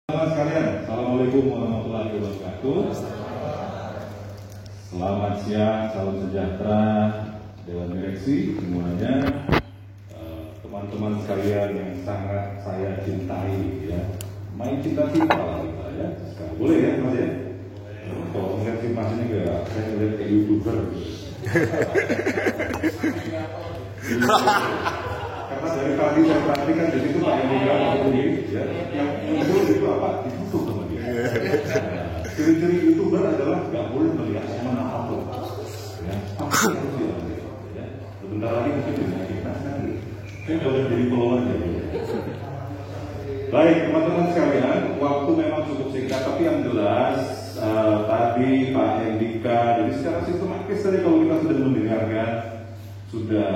Selamat sekalian, Assalamualaikum warahmatullahi wabarakatuh. Selamat siang, salam sejahtera, Dewan Direksi semuanya, teman-teman sekalian yang sangat saya cintai, ya. Main cinta-cinta lah kita, ya. Boleh ya, Mas ya? Kalau melihat si Mas ini kayak saya melihat kayak YouTuber. Karena dari tadi saya perhatikan di situ Pak yang bilang ya, yang muncul itu apa? Ditutup sama dia. Ciri-ciri YouTuber adalah nggak boleh melihat momen apapun. Ya, pasti harus diambil. Ya, sebentar lagi mungkin dengan kita nanti. Saya boleh jadi follower aja. Baik, teman-teman sekalian, waktu memang cukup singkat, tapi yang jelas tadi Pak Hendika, jadi secara sistematis tadi kalau kita sudah mendengarkan, sudah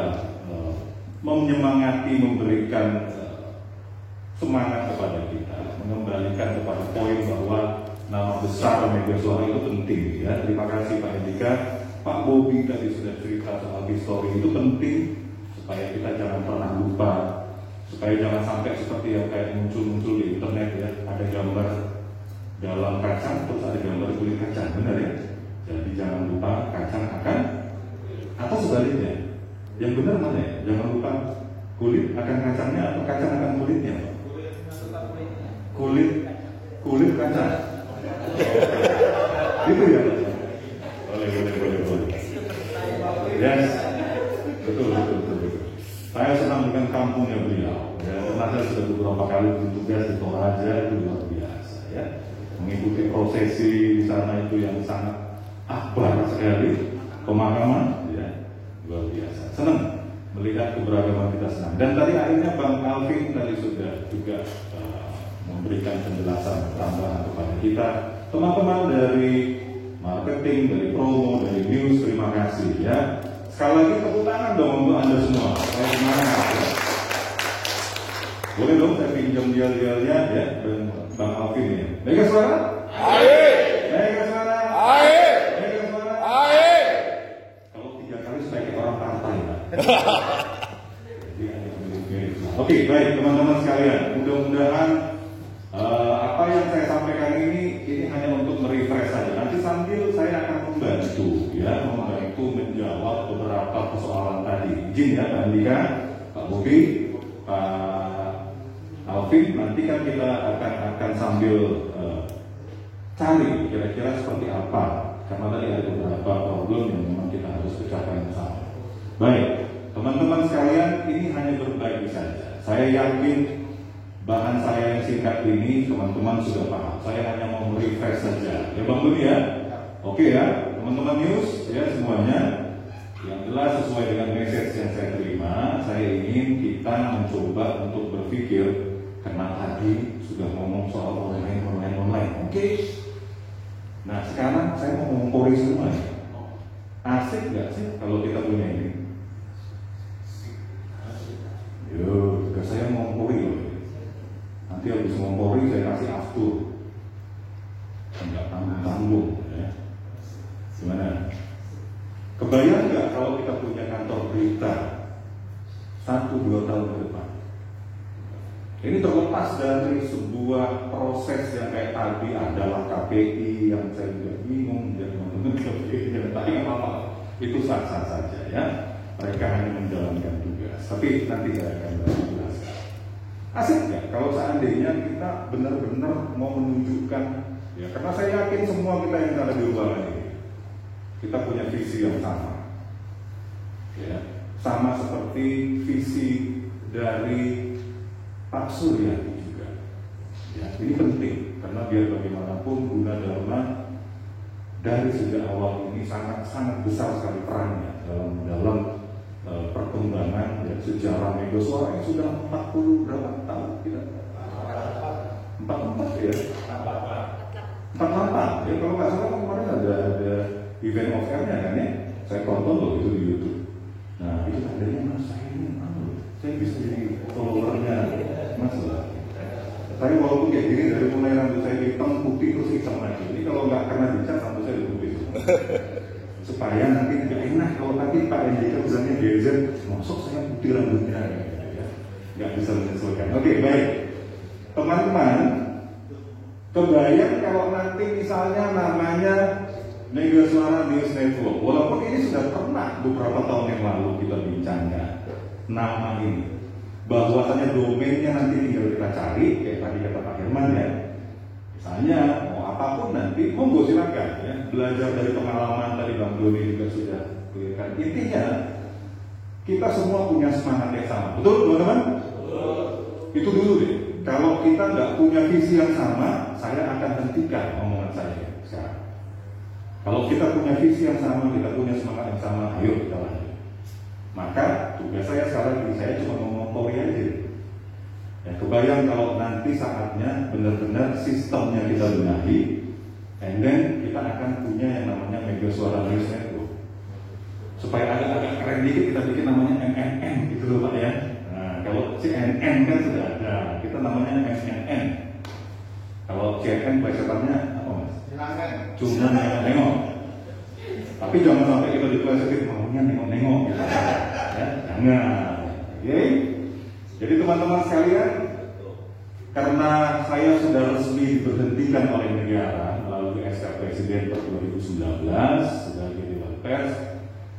menyemangati, memberikan semangat kepada kita, mengembalikan kepada poin bahwa nama besar media suara itu penting, ya. Terima kasih Pak Hendika. Pak Bobi tadi sudah cerita soal histori itu penting supaya kita jangan pernah lupa, supaya jangan sampai seperti yang kayak muncul-muncul di internet, ya, ada gambar dalam kacang terus ada gambar kulit kacang, benar ya? Jadi jangan lupa kacang akan, atau sebaliknya. Yang benar mana ya? Jangan lupa kulit akan kacangnya atau kacang akan kulitnya? Kulit kacang. Itu ya? Boleh. Yes, betul. Saya senang dengan kampungnya beliau. Ya, karena saya sudah beberapa kali bertugas di Toraja, itu luar biasa, ya. Mengikuti prosesi di sana itu yang sangat akbar sekali, pemakaman, ya, luar biasa. Senang melihat keberagaman kita senang. Dan tadi akhirnya Bang Alvin tadi sudah juga memberikan penjelasan tambahan kepada kita. Teman-teman dari marketing, dari promo, dari news, terima kasih, ya. Sekali lagi tepuk tangan dong untuk Anda semua. Saya semangat, ya. Boleh dong saya pinjam dial-dialnya, ya, dan Bang Alvin, ya. Mega suara? Ayo. Mega suara? Ayo. Mega suara? Ayo. Kalau 3 kali supaya kayak orang partai, Pak. Oke, baik teman-teman sekalian. Mudah-mudahan apa yang saya sampaikan ini hanya untuk merefresh saja. Nanti sambil saya akan membantu menjawab beberapa persoalan tadi. Izin ya, Pak Andika, Pak Bobi, Pak Alvin. Nanti kan kita akan sambil cari kira-kira seperti apa. Karena tadi ada beberapa problem yang memang kita harus pecahkan bersama. Baik, teman-teman sekalian, ini hanya berbagi saja. Saya yakin bahan saya yang singkat ini teman-teman sudah paham. Saya hanya mau refresh saja. Ya Bang Budi ya? Oke ya, teman-teman news ya semuanya. Yang jelas sesuai dengan message yang saya terima, saya ingin kita mencoba untuk berpikir, karena tadi sudah ngomong soal online. Oke. Nah sekarang saya mau ngomong Polri semua ya. Asik nggak sih kalau kita punya ini? Yo, juga saya ngomong Polri loh. Nanti habis ngomong Polri saya kasih aftur. Enggak tanggung-tanggung ya. Gimana? Kebayang nggak kalau kita punya kantor berita 1-2 tahun ke depan? Ini terlepas dari sebuah proses yang kayak tadi adalah KPI yang saya juga bingung dan teman-teman KPI yang tadi apa itu sah-sah saja ya. Mereka hanya menjalankan tugas. Tapi nanti saya akan jelaskan. Asik nggak kalau seandainya kita benar-benar mau menunjukkan ya, karena saya yakin semua kita yang ada di ruangan ini kita punya visi yang sama, ya, sama seperti visi dari Pak Surya juga. Ya, ini penting karena biar bagaimanapun Guna Dharma dari sejak awal ini sangat besar sekali perannya dalam perkembangan ya, sejarah media suara yang sudah 40 berapa tahun kita? 44 ya? 48 ya, kalau nggak salah kemarin ada event of air-nya kan ya? Saya tonton loh itu di YouTube. Nah itu tandanya Mas, saya bisa jadi followernya Mas lah. Tapi walaupun kayak gini dari mulai rambut saya hitam putih terus hitam lagi. Jadi kalau nggak karena dicat rambut saya putih supaya nanti nggak enak kalau nanti Pak Hendika misalnya gadget masuk saya putih rambutnya ya. Nggak bisa menyesuaikan. Oke baik teman-teman, Kebayang kalau nanti misalnya namanya Mega Suara News Network, walaupun ini sudah pernah beberapa tahun yang lalu kita bincangkan nama ini, bahwasanya domainnya nanti tinggal kita cari, kayak tadi kata Pak Herman ya. Misalnya mau apapun nanti, monggo silakan ya, belajar dari pengalaman tadi Bang Doni juga sudah berikan. Intinya kita semua punya semangat yang sama, betul teman-teman? Itu dulu deh. Kalau kita nggak punya visi yang sama, saya akan hentikan omongan saya sekarang. Kalau kita punya visi yang sama, kita punya semangat yang sama, ayo kita lanjut. Maka tugas saya sekarang ini, saya cuma ngompori aja. Ya, kebayang kalau nanti saatnya benar-benar sistemnya kita benahi, and then kita akan punya yang namanya Mega Suara News Network. Supaya agak-agak keren dikit, kita bikin namanya MNN gitu loh Pak ya. Kalau CNN kan sudah ada, kita namanya MNN. Kalau CNN plesetannya apa mas? Cuma nengok. Tapi jangan sampai kita diplesetin maunya nengok-nengok gitu. Ya, jangan. Oke? Jadi teman-teman sekalian, karena saya sudah resmi diberhentikan oleh negara melalui SK Presiden per 2019 sebagai Dewan Pers,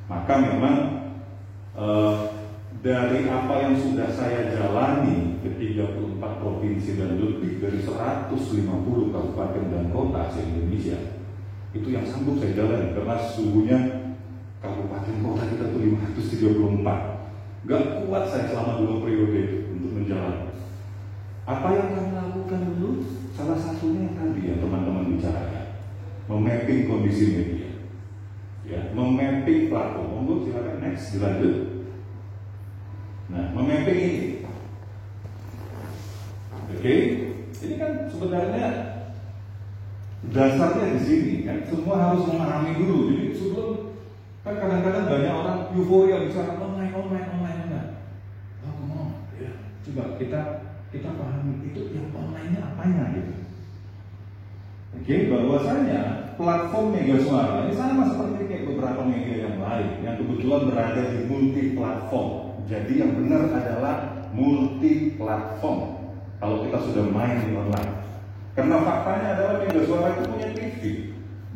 maka memang dari apa yang sudah saya jalani ke 34 provinsi dan lebih dari 150 kabupaten dan kota se-Indonesia, itu yang sanggup saya jalani karena sesungguhnya kabupaten kota kita tuh 534. Gak kuat saya selama 2 periode untuk menjalani. Apa yang kami lakukan dulu? Salah satunya yang tadi yang teman-teman bicarakan, memapping kondisi media, ya, memapping platform. Monggo silakan next dilanjut. Nah, memapping ini, oke, ini kan sebenarnya dasarnya di sini kan, semua harus memahami dulu. Jadi sebelum kan kadang-kadang banyak orang euforia bicara online. Oh, come ya, coba kita pahami itu yang online-nya apanya gitu. Oke, bahwasanya platform Mega Suara ini sama seperti kayak beberapa media yang lain yang kebetulan berada di multi platform. Jadi yang benar adalah multi platform kalau kita sudah main di online. Karena faktanya adalah Mega Suara itu punya TV,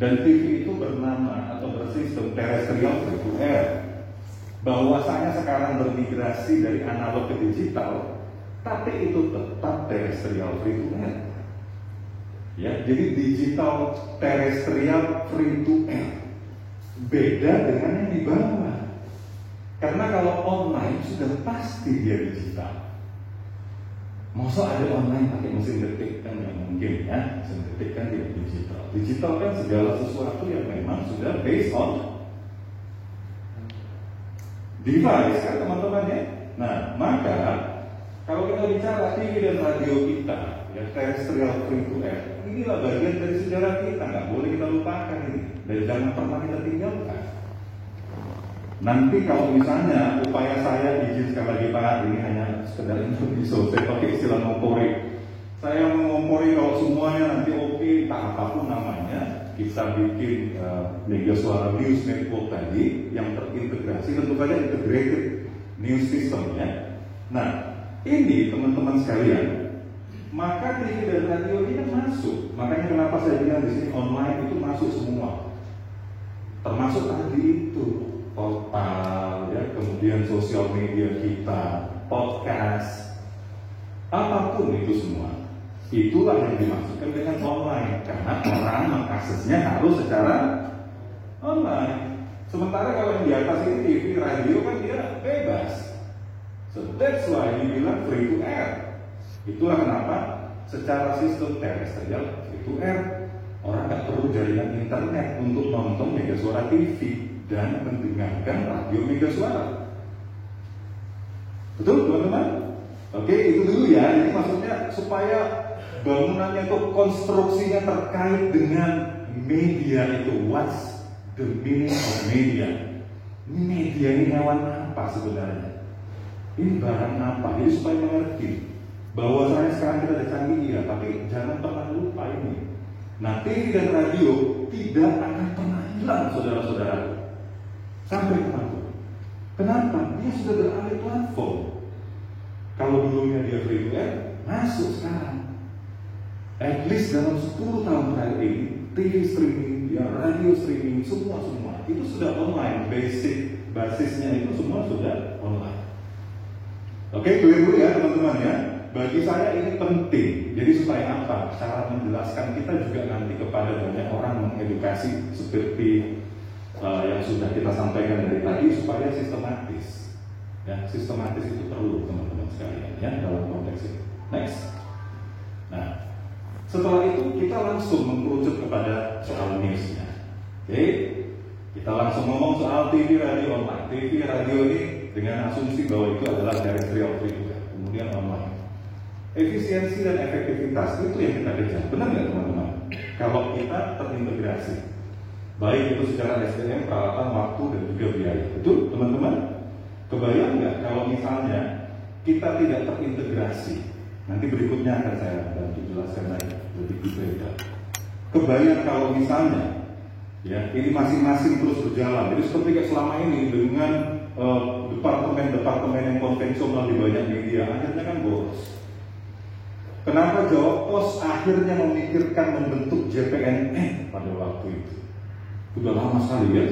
dan TV itu bernama atau bersistem terestrial free to air. Bahwasanya sekarang bermigrasi dari analog ke digital, tapi itu tetap terestrial free to air. Ya, jadi digital terestrial free to air beda dengan yang di bawah. Karena kalau online sudah pasti dia digital. Masa ada online pakai mesin detik kan nggak mungkin ya. Mesin detik kan tidak digital. Digital kan segala sesuatu yang memang sudah based on device kan teman-teman ya. Nah maka kalau kita bicara TV dan radio kita ya, terrestrial free to air, inilah bagian dari sejarah kita, nggak boleh kita lupakan ini dan jangan pernah kita tinggalkan. Nanti kalau misalnya upaya saya, izin sekali lagi Pak, ini hanya sekedar introduksi, saya pakai istilah ngompori. Saya mengompori kalau semuanya nanti oke, tak apapun namanya, kita bikin Mega Suara News Network tadi yang terintegrasi, tentu saja integrated news system ya. Nah, ini teman-teman sekalian, maka TV dan radio ini kan masuk. Makanya kenapa saya bilang di sini online itu masuk semua, termasuk tadi itu portal, ya, kemudian sosial media kita, podcast, apapun itu semua. Itulah yang dimaksudkan dengan online, karena orang mengaksesnya harus secara online. Sementara kalau yang di atas ini TV, radio kan dia bebas. So that's why dibilang free to air. Itulah kenapa secara sistem terestrial free to air, orang nggak perlu jaringan internet untuk nonton Mega Suara TV dan mendengarkan radio Mega Suara. Betul teman-teman? Oke, itu dulu ya. Ini maksudnya supaya bangunannya itu konstruksinya terkait dengan media itu. What's the meaning of media? Media ini hewan apa sebenarnya? Ini barang apa? Jadi supaya mengerti bahwa saya sekarang kita ada canggih ya, tapi jangan pernah lupa ini. Nah, TV dan radio tidak akan pernah hilang, saudara-saudara. Sampai kapanpun. Kenapa? Dia sudah beralih platform. Kalau dulunya dia free to air, masuk sekarang. At least dalam 10 tahun terakhir ini, TV streaming, ya, radio streaming, semua itu sudah online. Basisnya itu semua sudah online. Oke, clear dulu ya teman-teman ya. Bagi saya ini penting. Jadi supaya apa? Cara menjelaskan kita juga nanti kepada banyak orang mengedukasi seperti yang sudah kita sampaikan dari tadi, supaya sistematis. Ya, sistematis itu perlu teman-teman sekalian ya dalam konteks ini. Next. Nah, setelah itu kita langsung mengerucut kepada soal newsnya. Oke, kita langsung ngomong soal TV radio online. TV radio ini dengan asumsi bahwa itu adalah directory of frequency, kemudian online. Efisiensi dan efektivitas itu yang kita kejar. Benar nggak teman-teman? Kalau kita terintegrasi, baik itu secara SDM, peralatan, waktu, dan juga biaya. Betul teman-teman? Kebayang nggak kalau misalnya kita tidak terintegrasi? Nanti berikutnya akan saya bantu jelaskan lagi lebih detail. Kebayang kalau misalnya ya ini masing-masing terus berjalan. Jadi seperti kayak selama ini dengan departemen-departemen yang konvensional di banyak media, akhirnya kan boros. Kenapa Jawa Pos akhirnya memikirkan membentuk JPNN pada waktu itu? Sudah lama sekali ya.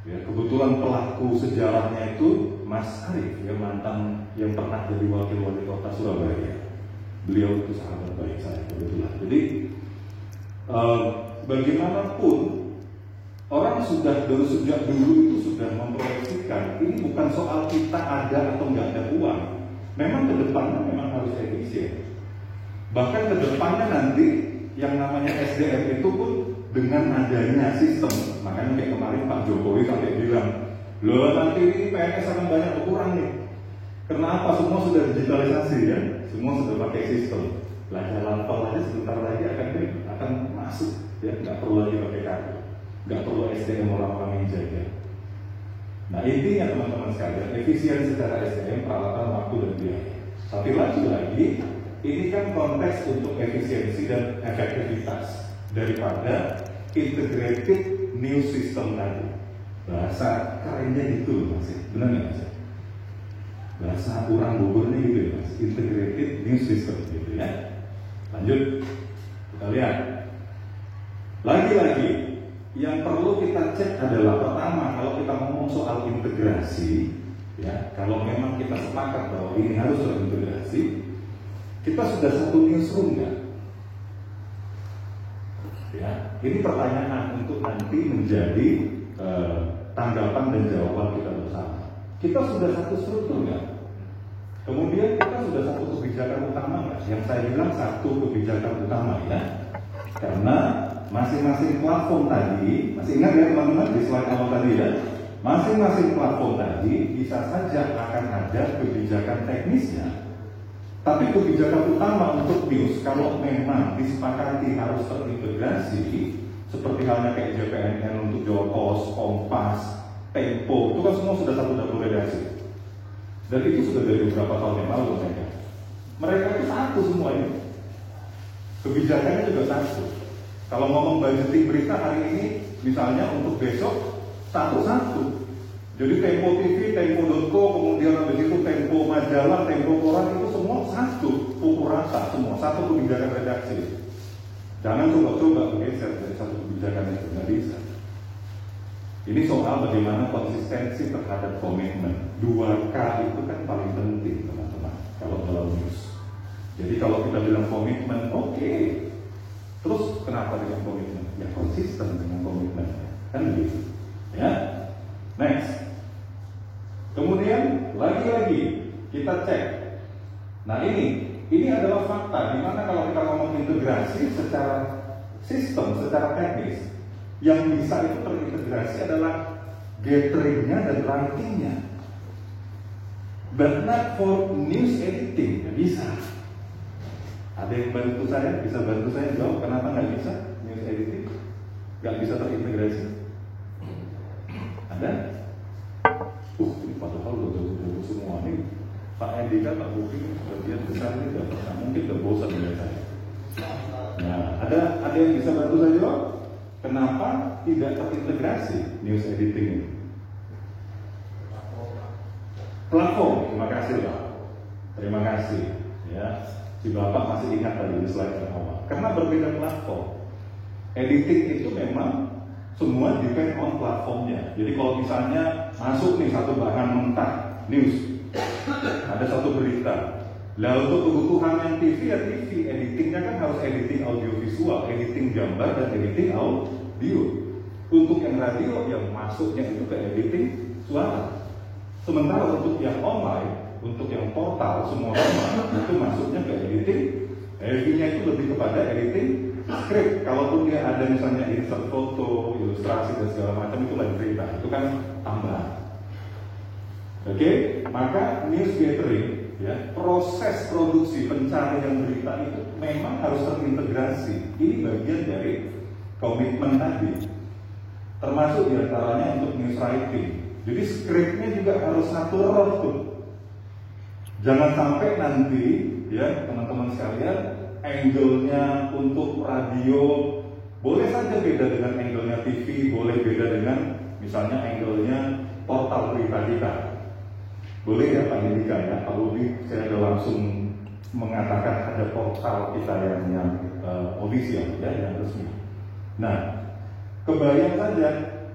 Ya, kebetulan pelaku sejarahnya itu Mas Arief, yang mantan yang pernah jadi wakil wali kota Surabaya. Beliau itu sahabat baik saya kebetulan. Jadi bagaimanapun orang sudah dari sejak dulu itu sudah memproyeksikan ini bukan soal kita ada atau nggak ada uang. Memang kedepannya memang harus efisien. Bahkan kedepannya nanti yang namanya SDM itu pun dengan adanya sistem. Makanya kayak kemarin Pak Jokowi sampai bilang, loh nanti ini PNS akan banyak berkurang nih. Kenapa? Semua sudah digitalisasi ya, semua sudah pakai sistem. Lah jalan tol aja sebentar lagi akan masuk, ya nggak perlu lagi pakai kartu, nggak perlu SDM orang-orang yang jaga. Nah intinya teman-teman sekalian, efisien secara SDM, peralatan, waktu dan biaya. Tapi lagi, ini kan konteks untuk efisiensi dan efektivitas daripada integrated new system tadi. Bahasa kerennya gitu Mas, benar nggak Mas? Bahasa orang Bogornya gitu ya Mas, integrated new system gitu ya. Lanjut, kita lihat. Lagi-lagi, yang perlu kita cek adalah pertama, kalau kita ngomong soal integrasi, ya, kalau memang kita sepakat bahwa ini harus terintegrasi, kita sudah satu newsroom nggak? Ya, ini pertanyaan untuk nanti menjadi tanggapan dan jawaban kita bersama. Kita sudah satu struktur nggak? Kemudian kita sudah satu kebijakan utama nggak? Yang saya bilang satu kebijakan utama ya, karena masing-masing platform tadi, masih ingat ya teman-teman di slide awal tadi ya, masing-masing platform tadi bisa saja akan ada kebijakan teknisnya. Tapi kebijakan utama untuk news, kalau memang disepakati harus terintegrasi, seperti halnya kayak JPNN untuk Jawa Pos, Kompas, Tempo, itu kan semua sudah satu dapur redaksi. Dan itu sudah dari beberapa tahun yang lalu mereka. Mereka itu satu semua ini. Kebijakannya juga satu. Kalau ngomong budgeting berita hari ini, misalnya untuk besok, satu-satu. Jadi Tempo TV, Tempo.co, kemudian habis itu Tempo Majalah, Tempo Koran, itu semua satu, pukul rata semua, satu kebijakan redaksi. Jangan coba-coba bergeser dari satu kebijakan itu, nggak bisa. Ini soal bagaimana konsistensi terhadap komitmen. 2K itu kan paling penting teman-teman, kalau dalam news. Jadi kalau kita bilang komitmen, oke. Terus kenapa dengan komitmen? Ya konsisten dengan komitmen, kan begitu. Ya, next. Kemudian lagi-lagi kita cek. Nah ini adalah fakta. Dimana kalau kita ngomong integrasi secara sistem, secara teknis, yang bisa itu terintegrasi adalah gatheringnya dan rankingnya. But not for news editing, nggak bisa. Ada yang bantu saya, bisa bantu saya jawab kenapa nggak bisa news editing, nggak bisa terintegrasi? Ada? Ini padahal udah jauh semua nih. Pak Andika, Pak Bukti, bagian besar ini udah pernah, mungkin udah bosan dengan saya. Nah, ada yang bisa bantu saya jawab? Kenapa tidak terintegrasi news editing ini? Platform, terima kasih Pak. Terima kasih. Ya, Si Bapak masih ingat tadi di slide yang awal. Karena berbeda platform. Editing itu memang semua depend on platformnya. Jadi kalau misalnya masuk nih satu bahan mentah, news, ada satu berita. Lalu untuk kebutuhan yang TV ya TV, editingnya kan harus editing audio visual, editing gambar dan editing audio. Untuk yang radio yang masuknya itu ke editing suara. Sementara untuk yang online, untuk yang portal semua sama itu masuknya ke editing. Editingnya itu lebih kepada editing script. Kalaupun dia ada misalnya insert foto, ilustrasi dan segala macam itu lain cerita. Itu kan tambah. Oke, maka news gathering, ya, proses produksi pencarian berita itu memang harus terintegrasi. Ini bagian dari komitmen tadi. Termasuk diantaranya untuk news writing. Jadi skripnya juga harus natural tuh. Jangan sampai nanti ya teman-teman sekalian, angle-nya untuk radio boleh saja beda dengan angle-nya TV, boleh beda dengan misalnya angle-nya portal berita kita. Boleh ya Pak Yudika ya, Pak Budi saya sudah langsung mengatakan ada portal kita yang official ya, yang resmi. Nah, kebayang saja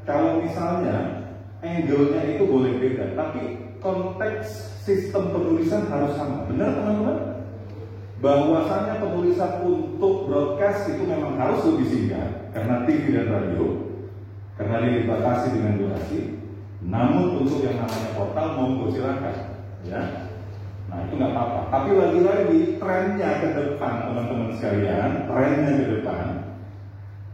kalau misalnya angle-nya itu boleh beda, tapi konteks sistem penulisan harus sama. Benar teman-teman? Bahwasanya penulisan untuk broadcast itu memang harus lebih singkat karena TV dan radio, karena dia dibatasi dengan durasi. Namun untuk yang namanya portal monggo silakan, ya. Nah itu nggak apa-apa. Tapi lagi-lagi trennya ke depan teman-teman sekalian, trennya ke depan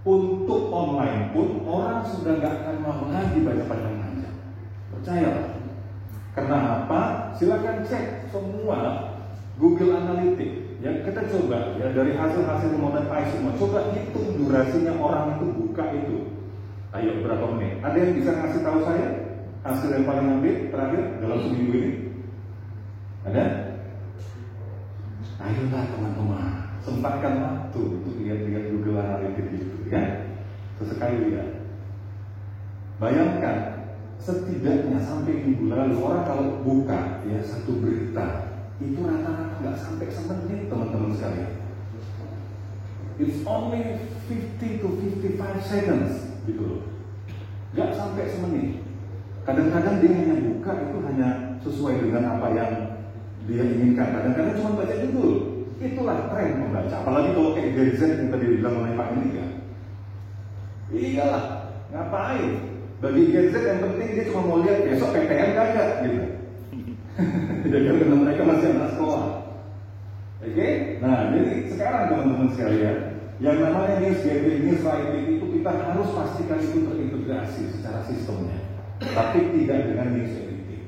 untuk online pun orang sudah nggak akan mau lagi baca panjang-panjang. Percaya? Karena apa? Silakan cek semua Google Analytics. Ya kita coba ya dari hasil-hasil remote AI semua. Coba hitung durasinya orang itu buka itu. Ayo berapa menit? Ada yang bisa ngasih tahu saya hasil yang paling update terakhir dalam seminggu ini? Ada? Ayolah teman-teman, sempatkan waktu untuk lihat-lihat Google Analytics itu ya. Sesekali lihat. Bayangkan setidaknya sampai minggu lalu orang kalau buka ya satu berita itu rata-rata nggak sampai semenit teman-teman sekalian. It's only 50 to 55 seconds gitu loh. Nggak sampai semenit. Kadang-kadang dia hanya buka itu hanya sesuai dengan apa yang dia inginkan. Kadang-kadang cuma baca judul. Itulah tren membaca. Apalagi kalau kayak Gen Z yang tadi bilang oleh Pak Indika. Iyalah, ngapain? Bagi Gen Z yang penting dia cuma mau lihat besok PTN kagak gitu. Jadi karena mereka masih anak sekolah. Oke? Nah, jadi sekarang teman-teman sekalian, yang namanya news gathering, news writing itu kita harus pastikan itu terintegrasi secara sistemnya, tapi tidak dengan news editing.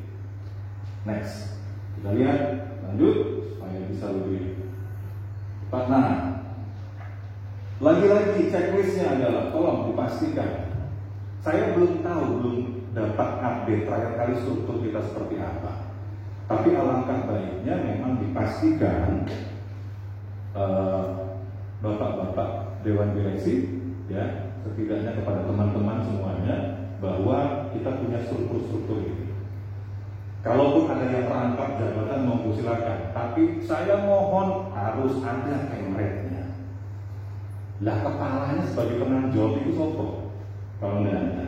Next, kita lihat lanjut supaya bisa lebih cepat. Nah, lagi-lagi checklistnya adalah tolong dipastikan. Saya belum dapat update terakhir kali struktur kita seperti apa. Tapi alangkah baiknya memang dipastikan bapak-bapak Dewan Direksi ya setidaknya kepada teman-teman semuanya bahwa kita punya struktur-struktur ini. Kalaupun ada yang terangkap jabatan monggo silakan, tapi saya mohon harus ada kemretnya. Lah kepalanya sebagai penanggung jawab itu sopo? Kalau nggak ada,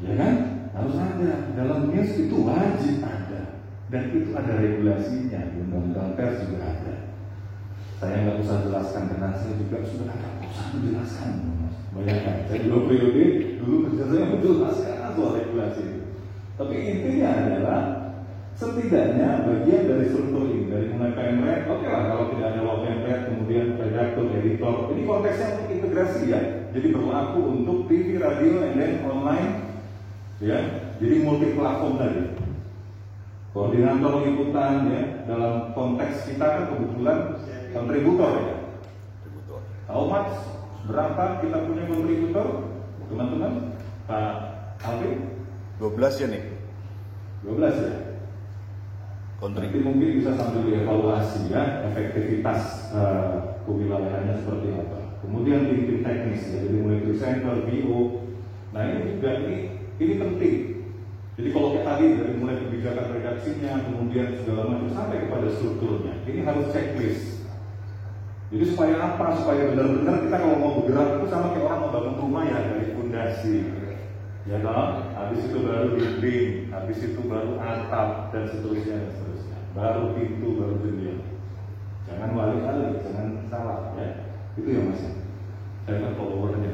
ya kan? Harus ada. Dalam news itu wajib ada, dan itu ada regulasinya. Di undang-undang pers juga ada. Saya nggak usah jelaskan karena saya juga sudah agak usah menjelaskan. Bayangkan, saya 2 periode dulu kerja saya menjelaskan soal regulasi itu. Tapi intinya adalah setidaknya bagian dari struktur ini, dari mulai PMR, oke lah kalau tidak ada law PMR, kemudian redaktur, editor. Ini konteksnya untuk integrasi ya. Jadi berlaku untuk TV, radio, and then online. Ya, jadi multi platform tadi. Koordinator liputan ya, dalam konteks kita kan kebetulan kontributor ya. How much? Berapa kita punya kontributor? Teman-teman, Pak Alvin? 12 ya nih. 12 ya. Nanti mungkin bisa sambil dievaluasi ya efektivitas kewilayahannya seperti apa. Kemudian tim teknis ya, jadi mulai presenter, VO. Nah ini juga ini penting. Jadi kalau kayak tadi dari mulai kebijakan redaksinya, kemudian segala macam sampai kepada strukturnya, ini harus checklist. Jadi supaya apa? Supaya benar-benar kita kalau mau bergerak itu sama kayak orang mau bangun rumah ya, dari fondasi, ya kan? Habis itu baru dinding, habis itu baru atap dan seterusnya dan seterusnya. Baru pintu, baru jendela. Jangan balik-balik, jangan salah ya. Itu ya Mas. Saya kan followernya.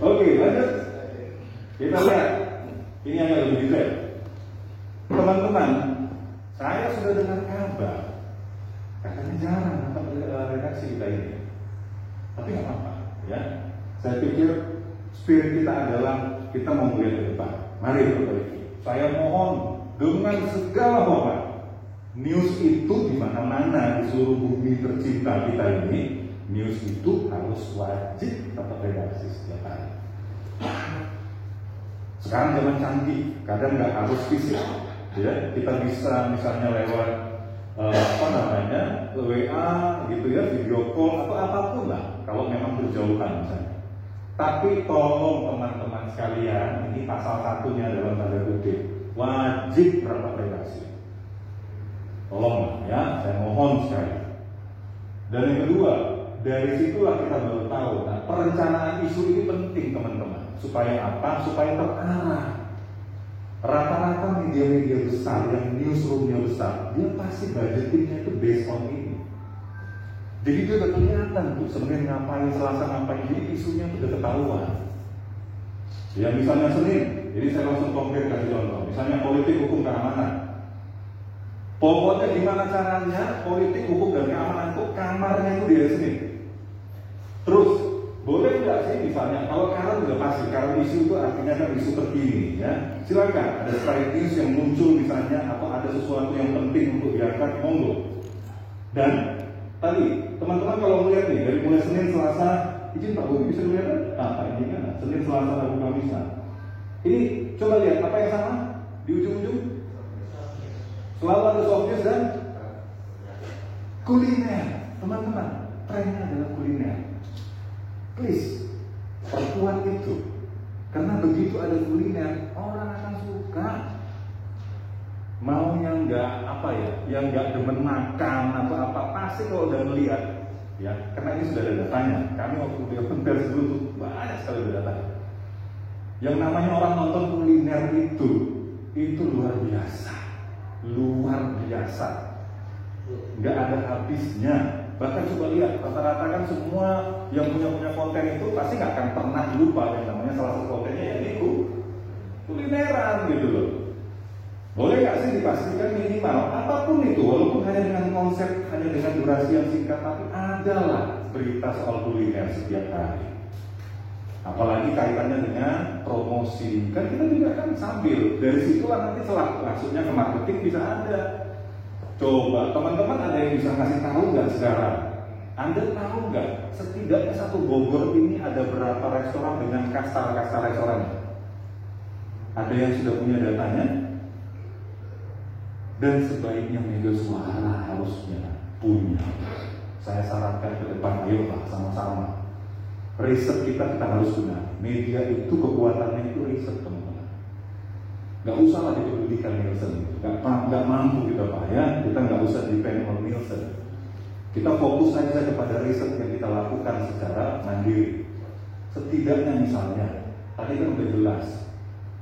Oke, lanjut. Kita lihat. Ini yang lebih detail. Teman-teman, saya sudah dengar kabar. Katanya jarang dapat redaksi kita ini. Tapi nggak apa-apa, ya. Saya pikir spirit kita adalah kita mau melihat ke depan. Mari perbaiki. Saya mohon dengan segala hormat, news itu di mana-mana di seluruh bumi tercinta kita ini, news itu harus wajib dapat redaksi setiap hari. Sekarang zaman canggih, kadang nggak harus fisik, ya. Kita bisa misalnya lewat WA gitu ya, video call atau apapun lah, kalau memang berjauhan misalnya. Tapi tolong teman-teman sekalian, ini pasal satunya dalam tanda kutip, wajib rapat redaksi. Tolong ya, saya mohon sekali. Dan yang kedua, dari situlah kita baru tahu. Nah, perencanaan isu ini penting teman-teman. Supaya apa? Supaya terarah. Rata-rata media-media besar yang newsroomnya besar, dia pasti budgetingnya itu based on ini. Jadi dia udah kelihatan tuh Senin ngapain, Selasa ngapain, jadi isunya udah ketahuan. Ya misalnya Senin, jadi saya langsung konkret kasih contoh. Misalnya politik hukum keamanan. Pokoknya gimana caranya politik hukum dan keamanan itu kamarnya itu di hari Senin. Terus boleh nggak sih misalnya kalau current udah pasti, current isu itu artinya kan isu terkini ya. Silakan ada strike news yang muncul misalnya atau ada sesuatu yang penting untuk diangkat, monggo. Dan tadi teman-teman kalau melihat nih dari mulai Senin, Selasa, izin Pak Bobi bisa dilihat apa ini kan? Senin, Selasa, Rabu, Kamis. Ini coba lihat apa yang sama di ujung-ujung. Selalu ada softness dan kuliner, teman-teman. Trennya adalah kuliner. Please, perkuat itu. Karena begitu ada kuliner, orang akan suka. Mau yang nggak apa ya, yang nggak demen makan atau apa, pasti kalau udah melihat, ya. Karena ini sudah ada datanya. Kami waktu di Open Pers dulu tuh banyak sekali data. Yang namanya orang nonton kuliner itu luar biasa, luar biasa. Nggak ada habisnya. Bahkan coba lihat, rata-rata kan semua yang punya konten itu pasti nggak akan pernah lupa yang namanya salah satu kontennya ya itu kulineran gitu loh. Boleh nggak sih dipastikan minimal apapun itu, walaupun hanya dengan konsep, hanya dengan durasi yang singkat, tapi adalah berita soal kuliner setiap hari. Apalagi kaitannya dengan promosi, kan kita juga kan sambil dari situlah nanti maksudnya ke marketing bisa ada. Coba teman-teman ada yang bisa kasih tahu nggak sekarang? Anda tahu nggak setidaknya satu Bogor ini ada berapa restoran dengan kasta restoran? Ada yang sudah punya datanya? Dan sebaiknya media suara harusnya punya. Saya sarankan ke depan, ayolah sama-sama. Riset kita harus benar. Media itu kekuatannya itu riset teman-teman. Gak usah lah dipedulikan Nielsen, gak mampu kita Pak ya, kita gak usah depend on Nielsen. Kita fokus saja kepada riset yang kita lakukan secara mandiri. Setidaknya misalnya, tadi kan udah jelas,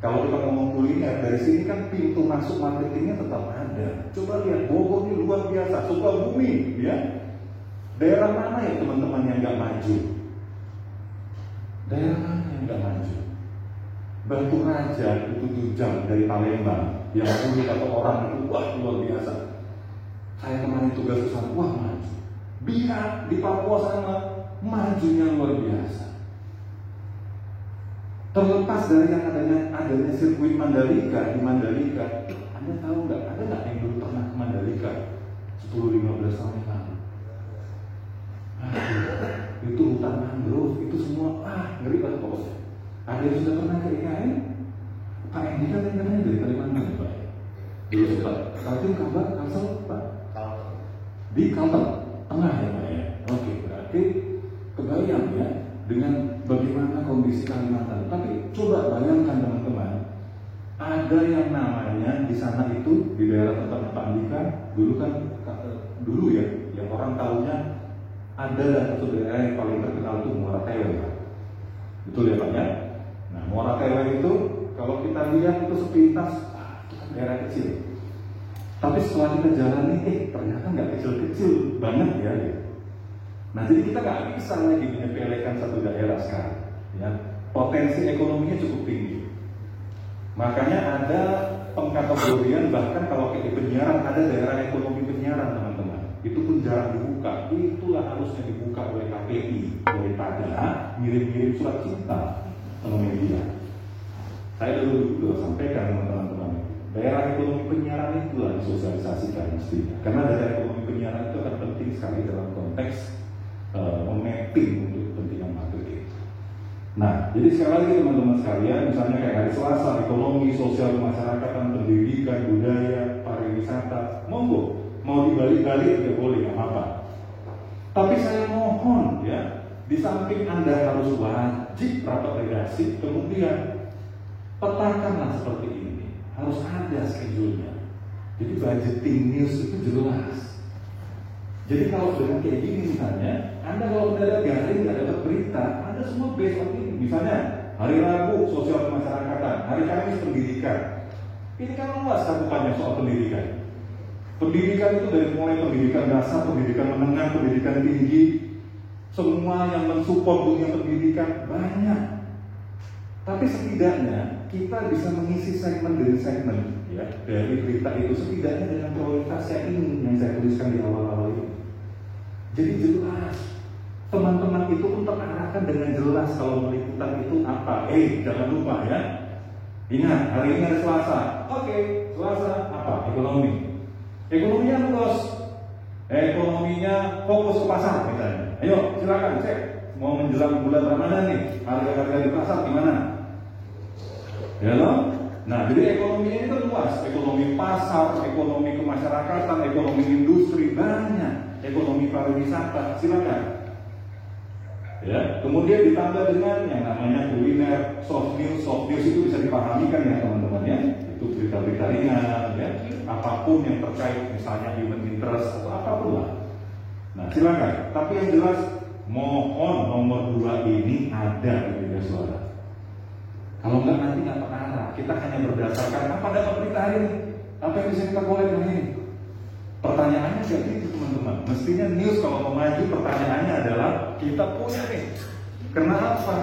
kalau kita ngomong kuliner, dari sini kan pintu masuk marketingnya tetap ada. Coba lihat, Bogor ini luar biasa, Sukabumi ya. Daerah mana ya teman-teman yang gak maju? Daerah mana yang gak maju? Batu Raja itu 7 jam dari Palembang, yang dulu kata orang itu wah luar biasa. Saya kemarin tugas ke sana, wah maju. Biak di Papua sana majunya luar biasa. Terlepas dari yang adanya sirkuit Mandalika di Mandalika, Anda tahu nggak? Ada nggak yang dulu pernah ke Mandalika 10-15 tahun yang lalu? Itu hutan mangrove, itu semua ngeri banget pokoknya. Ada yang sudah pernah ke IKN? Pak Endi kan katanya dari Kalimantan ya Pak? Dulu sempat. Kaltim, Kalbar, Kalsel, Pak? Di Kalteng, tengah ya Pak ya? Oke, berarti kebayang ya dengan bagaimana kondisi Kalimantan. Tapi coba bayangkan teman-teman, ada yang namanya di sana itu di daerah tempatnya Pak Andika dulu ya, yang orang tahunya ada satu daerah yang paling terkenal itu Muara Tewe, Pak. Betul ya Pak ya? Nah, Muara Tewe itu kalau kita lihat itu sepintas itu kan daerah kecil. Tapi setelah kita jalani, ternyata nggak kecil-kecil banget ya. Nah, jadi kita nggak bisa lagi menyepelekan satu daerah sekarang. Ya, potensi ekonominya cukup tinggi. Makanya ada pengkategorian, bahkan kalau kayak di penyiaran ada daerah ekonomi penyiaran teman-teman. Itu pun jarang dibuka. Itulah harusnya dibuka oleh KPI daripada ngirim-ngirim surat cinta sama media. Saya dulu sampaikan sama teman-teman, daerah ekonomi penyiaran itulah disosialisasikan mestinya. Karena daerah ekonomi penyiaran itu akan penting sekali dalam konteks memapping untuk kepentingan marketing. Nah, jadi sekali lagi teman-teman sekalian, misalnya kayak hari Selasa, ekonomi, sosial kemasyarakatan, pendidikan, budaya, pariwisata, monggo, mau dibalik-balik tidak boleh, nggak apa-apa. Tapi saya mohon ya, di samping Anda harus wajib rapat redaksi, kemudian petakanlah seperti ini, harus ada schedule-nya. Jadi budgeting news itu jelas. Jadi kalau dengan kayak gini misalnya, Anda kalau tidak ada garing, nggak dapat berita, Anda semua based on ini. Misalnya hari Rabu sosial kemasyarakatan, hari Kamis pendidikan. Ini kan luas cakupannya soal pendidikan. Pendidikan itu dari mulai pendidikan dasar, pendidikan menengah, pendidikan tinggi, semua yang mensupport dunia pendidikan banyak. Tapi setidaknya kita bisa mengisi segmen demi segmen ya, dari berita itu setidaknya dengan prioritasnya ini yang saya tuliskan di awal-awal ini. Jadi jelas, teman-teman itu pun terarahkan dengan jelas kalau meliputan itu apa. Jangan lupa ya, ingat hari ini ada Selasa. Oke, Selasa apa? Ekonomi. Ekonominya bos, ekonominya fokus ke pasar misalnya. Ayo silakan cek, mau menjelang bulan Ramadan nih, harga-harga di pasar gimana? Ya loh? Nah, jadi ekonominya itu luas, ekonomi pasar, ekonomi kemasyarakatan, ekonomi industri banyak. Ekonomi pariwisata, silakan. Ya, kemudian ditambah dengan yang namanya kuliner, soft news itu bisa dipahami kan ya teman-teman ya. Itu berita-berita ringan ya, apapun yang terkait misalnya human interest atau apapun lah. Nah, silakan. Tapi yang jelas mohon nomor 2 ini ada di media suara. Kalau enggak nanti nggak terarah. Kita hanya berdasarkan apa dapat berita hari ini, apa yang bisa kita kolek hari ini. Pertanyaannya jadi itu teman-teman. Mestinya news kalau mau maju pertanyaannya adalah kita punya nih. Kenapa?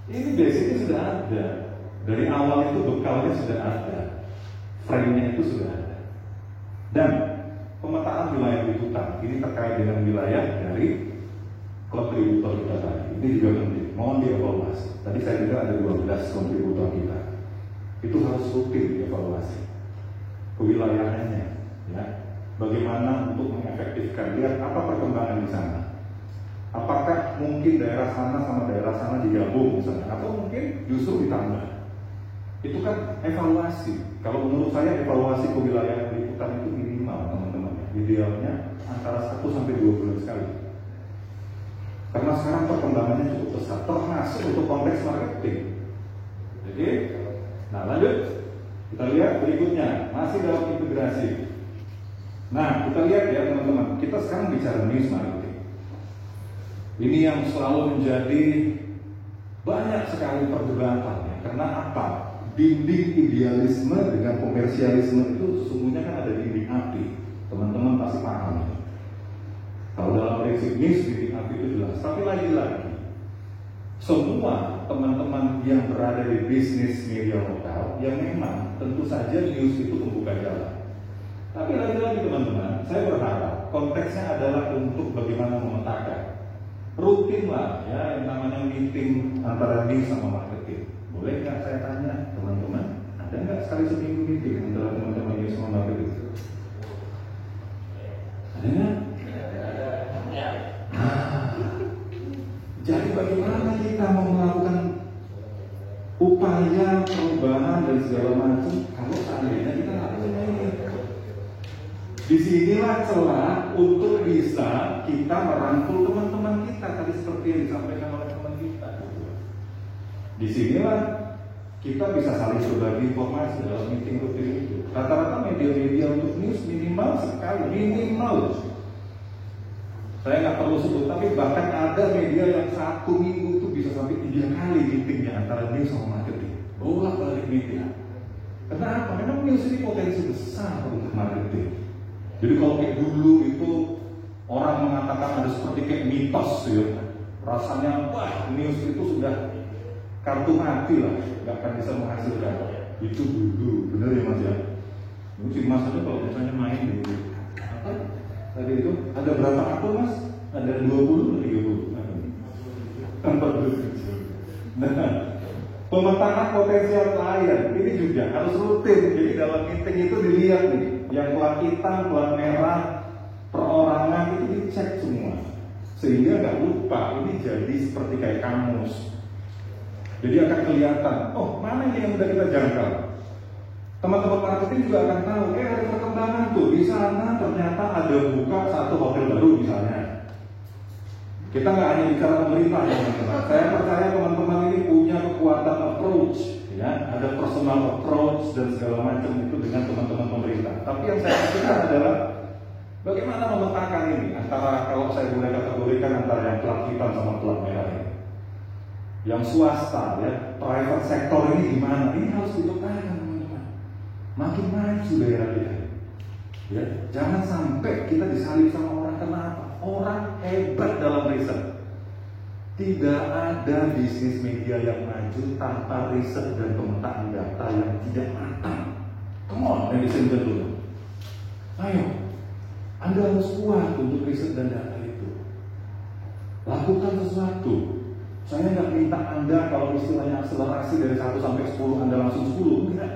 Ini basicnya sudah ada. Dari awal itu bekalnya sudah ada. Frame-nya itu sudah ada. Dan pemetaan wilayah liputan ini terkait dengan wilayah dari kontributor kita tadi. Ini juga penting. Mohon dievaluasi. Tadi saya dengar ada 12 kontributor kita. Itu harus rutin dievaluasi kewilayahannya, ya. Bagaimana untuk mengefektifkan, lihat apa perkembangan di sana. Apakah mungkin daerah sana sama daerah sana digabung misalnya, atau mungkin justru ditambah. Itu kan evaluasi. Kalau menurut saya evaluasi kewilayahan liputan itu minimal teman-teman. Idealnya antara 1 sampai 2 bulan sekali. Karena sekarang perkembangannya cukup pesat, termasuk untuk konteks marketing. Jadi, nah lanjut. Kita lihat berikutnya, masih dalam integrasi. Nah, kita lihat ya teman-teman, kita sekarang bicara news marketing. Ini yang selalu menjadi banyak sekali perdebatan ya. Karena apa? Dinding idealisme dengan komersialisme itu sesungguhnya kan ada dinding api. Teman-teman pasti paham ya. Kalau dalam prinsip news dinding api itu jelas. Tapi lagi-lagi, semua teman-teman yang berada di bisnis media lokal yang memang tentu saja news itu membuka jalan. Tapi lagi-lagi teman-teman, saya berharap konteksnya adalah untuk bagaimana memetakan. Rutin lah ya, yang namanya meeting antara news sama marketing. Boleh nggak saya tanya teman-teman, ada nggak sekali seminggu meeting antara teman-teman news sama marketing? Ada nggak? Jadi bagaimana kita mau melakukan upaya perubahan dan segala macam kalau seandainya kita nggak punya ini? Disinilah celah untuk bisa kita merangkul teman-teman kita tadi seperti yang disampaikan oleh teman kita. Disinilah kita bisa saling berbagi informasi dalam meeting rutin itu. Rata-rata media-media untuk news minimal sekali, minimal. Saya nggak perlu sebut, tapi bahkan ada media yang 1 minggu itu bisa sampai 3 kali meetingnya antara news sama marketing. Bolak-balik meeting. Kenapa? Memang news ini potensi besar untuk marketing. Jadi kalau kayak dulu itu orang mengatakan ada seperti kayak mitos ya, rasanya wah news itu sudah kartu mati lah, nggak akan bisa menghasilkan. Itu dulu, bener ya Mas ya. Mungkin Mas aja kalau misalnya main di apa tadi itu ada berapa akun Mas? Ada 20 atau 30? Nah, pemetaan potensial klien ini juga harus rutin. Jadi dalam meeting itu dilihat nih, yang pelan hitam, pelan merah, perorangan itu dicek semua, sehingga nggak lupa. Ini jadi seperti kayak kamus. Jadi akan kelihatan, oh mana ini yang udah kita jangkau. Teman-teman marketing juga akan tahu, ada perkembangan tuh di sana ternyata ada buka satu hotel baru misalnya. Kita nggak hanya bicara pemerintah ya teman-teman. Saya percaya teman-teman ini punya kekuatan approach, ya, ada personal approach dan segala macam itu dengan teman-teman pemerintah. Tapi yang saya pikirkan adalah bagaimana memetakan ini antara, kalau saya boleh kategorikan, antara yang pelat hitam sama pelat merah ini. Yang swasta, ya, private sector ini gimana? Ini harus dipetakan teman-teman. Makin maju daerah kita. Ya, jangan sampai kita disalib sama orang. Kenapa? Orang hebat dalam riset. Tidak ada bisnis media yang maju tanpa riset dan pemetaan data yang tidak matang. Come on, ladies and gentlemen. Ayo, Anda harus kuat untuk riset dan data itu. Lakukan sesuatu. Saya nggak minta Anda kalau istilahnya akselerasi dari 1 sampai 10 Anda langsung 10, enggak.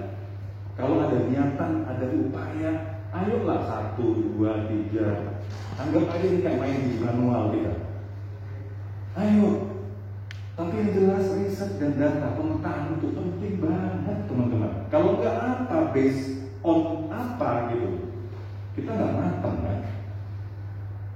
Kalau ada niatan, ada upaya, ayolah 1, 2, 3. Anggap aja ini kayak main di manual kita. Ayo. Tapi yang jelas riset dan data, pemetaan itu penting banget teman-teman. Kalau nggak apa, based on apa gitu, kita nggak matang kan.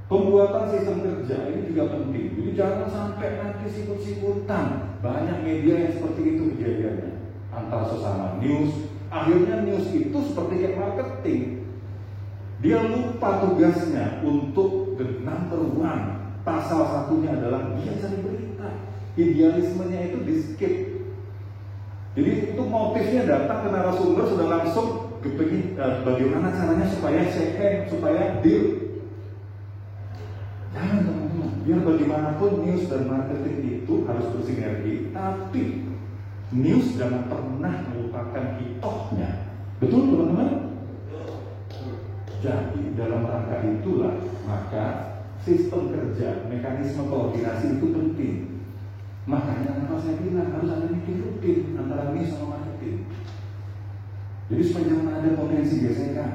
Pembuatan sistem kerja ini juga penting. Jadi jangan sampai nanti sikut-sikutan. Banyak media yang seperti itu kejadiannya. Antara sesama news, akhirnya news itu seperti kayak marketing. Dia lupa tugasnya untuk the number one. Pasal satunya adalah dia cari berita. Idealismenya itu di skip. Jadi itu motifnya datang ke narasumber sudah langsung kepengin bagaimana caranya supaya share, supaya deal. Jangan teman-teman, biar bagaimanapun news dan marketing itu harus bersinergi, tapi news jangan pernah melupakan hitohnya. Betul teman-teman? Jadi dalam rangka itulah maka sistem kerja, mekanisme koordinasi itu penting. Makanya kenapa saya bilang harus ada meeting rutin antara news sama marketing. Jadi supaya jangan ada potensi gesekan.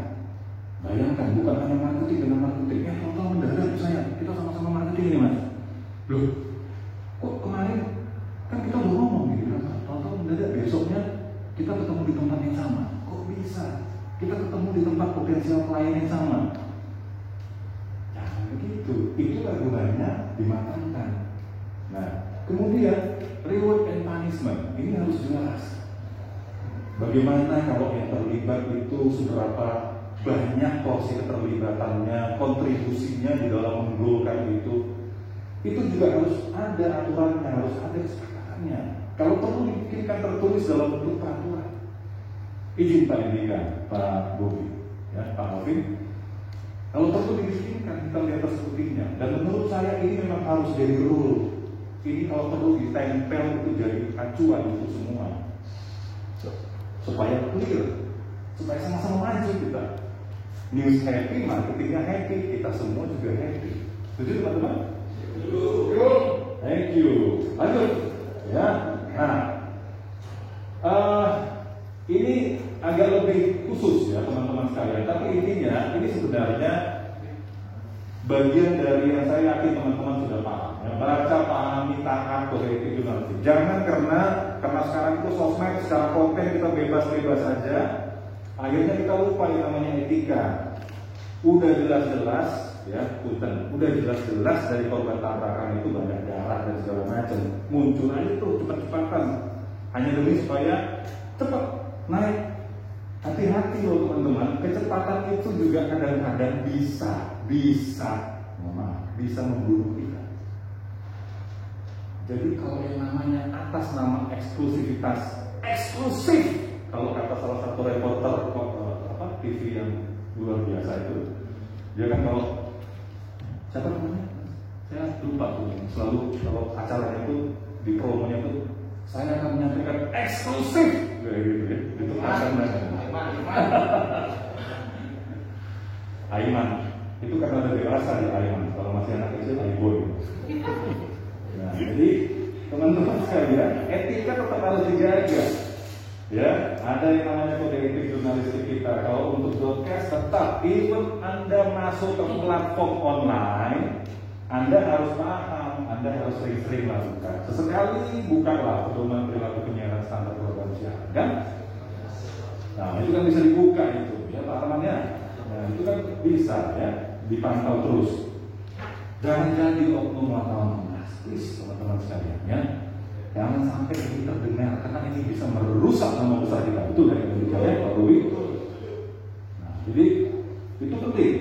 Bayangkan bukan hanya marketing dengan marketing. Tolong mendadak saya, kita sama-sama marketing ini Mas. Loh, kok kemarin kan kita udah ngomong gitu kan? Tolong mendadak besoknya kita ketemu di tempat yang sama. Kok bisa? Kita ketemu di tempat potensial klien yang sama. Jangan begitu. Itulah gunanya dimatangkan. Nah, kemudian reward and punishment ini harus jelas. Bagaimana kalau yang terlibat itu seberapa banyak porsi keterlibatannya, kontribusinya di dalam menggolkan itu juga harus ada aturannya, harus ada kesepakatannya. Kalau perlu dibikinkan tertulis dalam bentuk peraturan. Izin Pak Indika, Pak Bobi, ya, Pak Alvin. Kalau perlu dibikinkan, kita lihat sepertinya. Dan menurut saya ini memang harus jadi rule. Ini kalau perlu ditempel itu jadi acuan untuk semua, supaya clear, supaya sama-sama maju kita. News happy, marketingnya happy, kita semua juga happy. Setuju teman-teman? Thank you. Lanjut, ya. Nah, ini agak lebih khusus ya teman-teman sekalian. Tapi intinya ini sebenarnya bagian dari yang saya yakin teman-teman sudah paham. Ya, baca, pahami, taat, positif jurnalistik. Jangan karena sekarang itu sosmed secara konten kita bebas-bebas saja. Akhirnya kita lupa yang namanya etika. Udah jelas-jelas ya, punten. Udah jelas-jelas dari korban tabrakan itu banyak darah dan segala macam. Muncul aja tuh cepat-cepatan hanya demi supaya cepat naik. Hati-hati loh teman-teman, kecepatan itu juga kadang-kadang bisa membunuh kita. Jadi kalau yang namanya atas nama eksklusivitas, eksklusif, kalau kata salah satu reporter TV yang luar biasa itu, dia kan kalau siapa namanya? Saya lupa tuh, selalu kalau acaranya itu di promonya tuh saya akan menyampaikan eksklusif kayak gitu ya. Itu akan Aiman. Itu kan ada dewasa di Aiman. Kalau masih anak kecil Aiboy. Nah, jadi teman-teman sekalian, etika tetap harus dijaga. Ya, ada yang namanya kode etik jurnalistik kita. Kalau untuk broadcast tetap, even Anda masuk ke platform online, Anda harus paham, Anda harus sering-sering lakukan. Sesekali bukalah pedoman perilaku penyiaran standar program siaran, kan? Nah, itu kan bisa dibuka itu, ya larangannya. Nah, itu kan bisa ya dipantau terus. Jangan jadi oknum wartawan, please teman-teman sekalian ya. Jangan sampai ini terdengar, karena ini bisa merusak nama besar kita. Betul ya, Pak Rowi? Nah, jadi itu penting.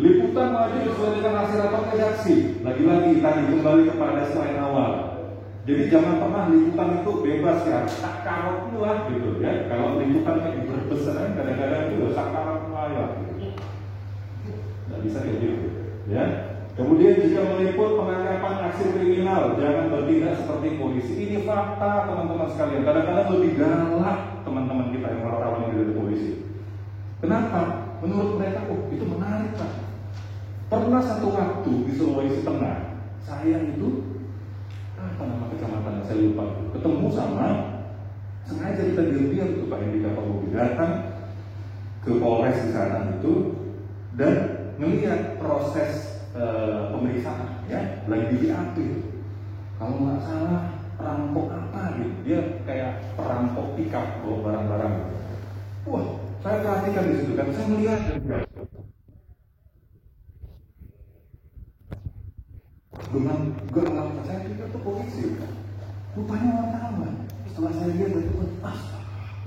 Liputan wajib sesuai dengan hasil rapat redaksi. Lagi-lagi tadi kembali kepada slide awal. Jadi jangan pernah liputan itu bebas ya, sakarot lah gitu ya. Kalau liputan kayak berbesaran kadang-kadang itu sakarot lah gitu. Nggak bisa kayak gitu ya. Kemudian jika meliput penangkapan aksi kriminal, jangan bertindak seperti polisi. Ini fakta teman-teman sekalian. Kadang-kadang lebih galak teman-teman kita yang wartawan yang dari polisi. Kenapa? Menurut mereka, itu menarik Pak. Pernah satu waktu di Sulawesi Tengah, saya itu apa nama kecamatan saya lupa, ketemu sama sengaja kita diam-diam tuh Pak Andika Pak Bobi datang ke Polres di sana itu dan melihat proses pemeriksaan ya lagi di BAP. Kalau nggak salah perampok apa gitu, dia kayak perampok pickup bawa barang-barang. Wah, saya perhatikan di situ kan, saya melihat dengan gelap saya pikir itu polisi, rupanya wartawan. Setelah saya lihat itu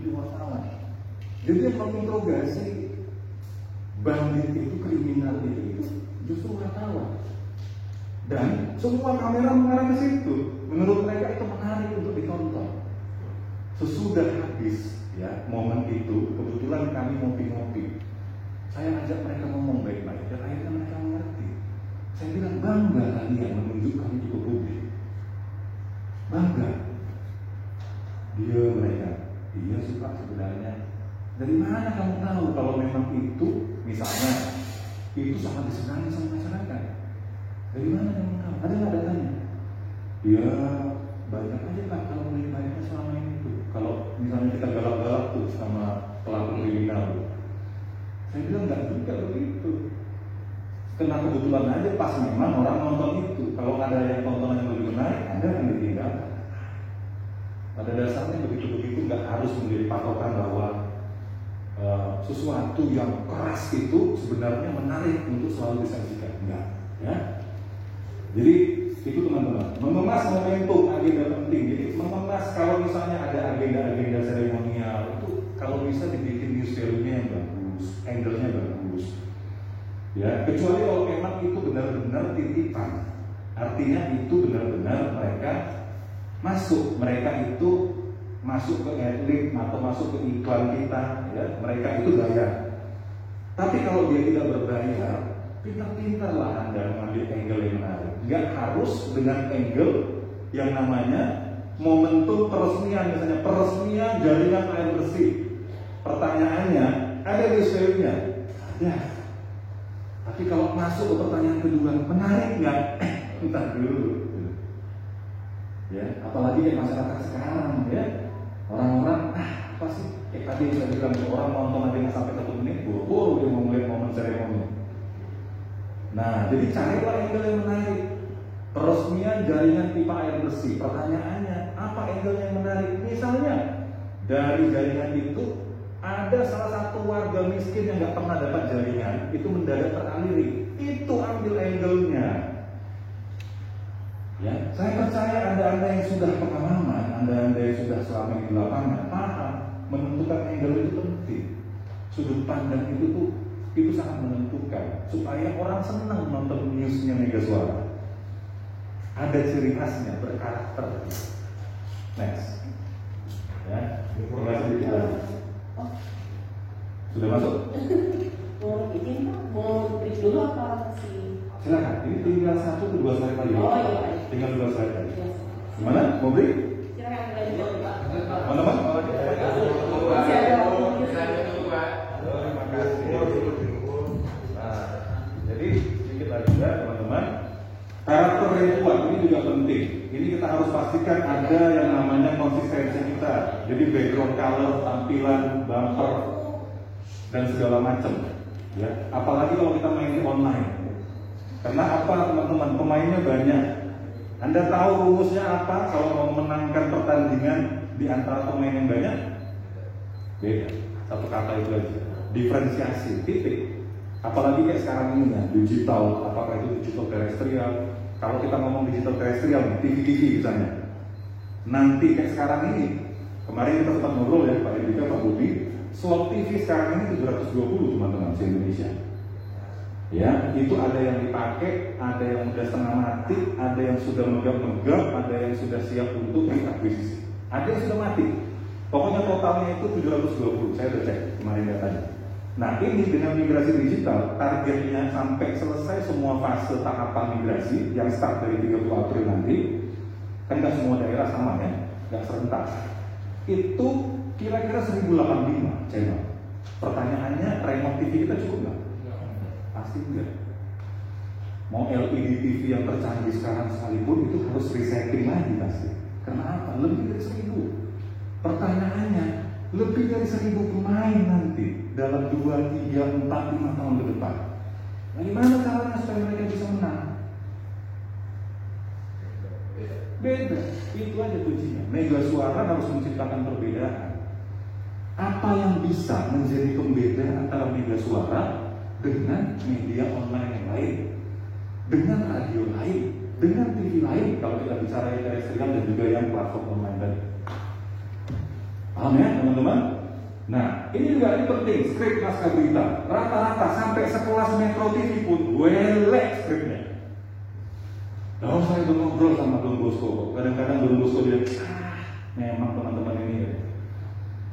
ini wartawan. Jadi yang menginterogasi bandit itu, kriminal itu justru wartawan. Dan semua kamera mengarah ke situ. Menurut mereka itu menarik untuk ditonton. Sesudah habis ya momen itu, kebetulan kami ngopi-ngopi. Saya ajak mereka ngomong baik-baik dan akhirnya mereka mengerti. Saya bilang, bangga kalian menunjukkan itu ke publik. Bangga. Dia mereka, iya sih Pak sebenarnya. Dari mana kamu tahu kalau memang itu, misalnya, itu sangat disenangi sama masyarakat? Dari mana kamu tahu? Ada nggak datanya? Ya banyak aja Pak kalau lebih baiknya selama ini tuh. Kalau misalnya kita galak-galak tuh sama pelaku kriminal. Saya bilang nggak juga begitu. Karena kebetulan aja pas memang orang nonton itu. Kalau ada yang tontonan yang lebih menarik, Anda akan ditinggalkan. Pada dasarnya begitu-begitu nggak harus menjadi patokan bahwa sesuatu yang keras itu sebenarnya menarik untuk selalu disajikan. Enggak, ya. Jadi itu teman-teman, mengemas momentum agenda penting. Jadi mengemas kalau misalnya ada agenda-agenda seremonial itu kalau bisa dibikin news value-nya yang bagus, angle-nya bagus. Ya, kecuali kalau memang itu benar-benar titipan. Artinya itu benar-benar mereka itu masuk ke adlib atau masuk ke iklan kita, ya, mereka itu bayar. Tapi kalau dia tidak berbayar, pintar-pintarlah Anda mengambil angle yang menarik. Nggak harus dengan angle yang namanya momentum peresmian, misalnya peresmian jaringan air bersih. Pertanyaannya, ada value-nya? Ada. Tapi kalau masuk ke pertanyaan kedua, menarik nggak? Entar dulu. Ya, apalagi di masyarakat sekarang, ya. Orang-orang, apa sih? Tadi saya bilang, orang nonton aja nggak sampai 1 menit, buru-buru dia mau melihat momen seremoni. Nah, jadi carilah angle yang menarik. Peresmian jaringan pipa air bersih. Pertanyaannya, apa angle yang menarik? Misalnya, dari jaringan itu ada salah satu warga miskin yang nggak pernah dapat jaringan, itu mendadak teraliri. Itu ambil angle-nya. Ya, saya percaya Anda yang sudah pengalaman Anda yang sudah selama ini di lapangan, paham, menentukan angle itu penting. Sudut pandang itu sangat menentukan supaya orang senang nonton newsnya Mega Suara. Ada ciri khasnya, berkarakter. Next. Ya, informasi kita. Sudah masuk? Mau izin Pak? Mau break dulu apa masih? Silakan. Ini tinggal 1 ke 2 slide lagi. Oh iya. Tinggal 2 slide lagi. Yes. Gimana? Mau break? Silakan lanjut Pak. Teman-teman? Masih ada waktu. Terima kasih. Nah, jadi sedikit lagi ya teman-teman. Karakter yang kuat ini juga penting. Ini kita harus pastikan ada yang namanya konsistensi kita. Jadi background color, tampilan, bumper, dan segala macam. Ya, apalagi kalau kita main di online. Karena apa teman-teman? Pemainnya banyak. Anda tahu rumusnya apa kalau mau memenangkan pertandingan di antara pemain yang banyak? Beda. Satu kata itu aja. Diferensiasi, titik. Apalagi kayak sekarang ini ya, digital, apakah itu digital terestrial. Kalau kita ngomong digital terestrial, TV misalnya. Nanti kayak sekarang ini, kemarin kita sempat ngobrol ya, Pak Edika, Pak Budi, slot TV sekarang ini 720 teman-teman di Indonesia. Ya, itu ada yang dipakai, ada yang sudah setengah mati, ada yang sudah megap-megap, ada yang sudah siap untuk diakuisisi. Ada yang sudah mati. Pokoknya totalnya itu 720, saya udah cek kemarin datanya. Nah ini dengan migrasi digital, targetnya sampai selesai semua fase tahapan migrasi yang start dari 30 April nanti, kan nggak semua daerah sama ya, nggak serentak. Itu kira-kira 1085 channel. Pertanyaannya, remote TV kita cukup nggak? Pasti enggak. Mau LED TV yang tercanggih sekarang sekalipun itu harus resetting lagi pasti. Kenapa? Lebih dari 1000. Pertanyaannya, lebih dari 1000 pemain nanti dalam 2, 3, 4, 5 tahun ke depan. Bagaimana caranya supaya mereka bisa menang? Beda, itu aja kuncinya. Mega Suara harus menciptakan perbedaan. Apa yang bisa menjadi pembeda antara Mega Suara dengan media online yang lain, dengan radio lain, dengan TV lain, kalau kita bicara yang terestrial dan juga yang platform online tadi. Paham ya teman-teman? Nah, ini juga ini penting, skrip naskah berita. Rata-rata sampai sekelas Metro TV pun welek skripnya. Lalu saya udah ngobrol sama Don Bosco. Kadang-kadang Don Bosco dia, memang teman-teman ini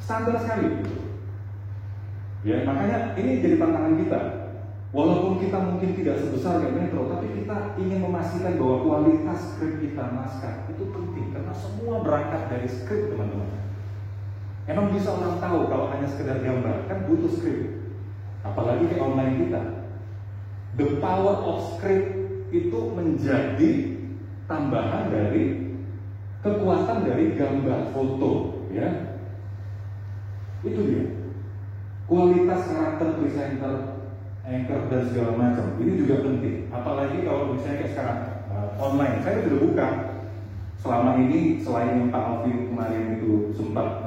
standar sekali gitu. Ya, makanya ini jadi tantangan kita. Walaupun kita mungkin tidak sebesar kayak Metro, tapi kita ingin memastikan bahwa kualitas skrip kita naskah itu penting karena semua berangkat dari skrip teman-teman. Emang bisa orang tahu kalau hanya sekedar gambar, kan butuh skrip. Apalagi kayak online kita. The power of script itu menjadi tambahan dari kekuatan dari gambar foto, ya. Itu dia. Kualitas karakter presenter, anchor dan segala macam. Ini juga penting. Apalagi kalau misalnya kayak sekarang online. Saya sudah buka. Selama ini selain Pak Alvin kemarin itu sempat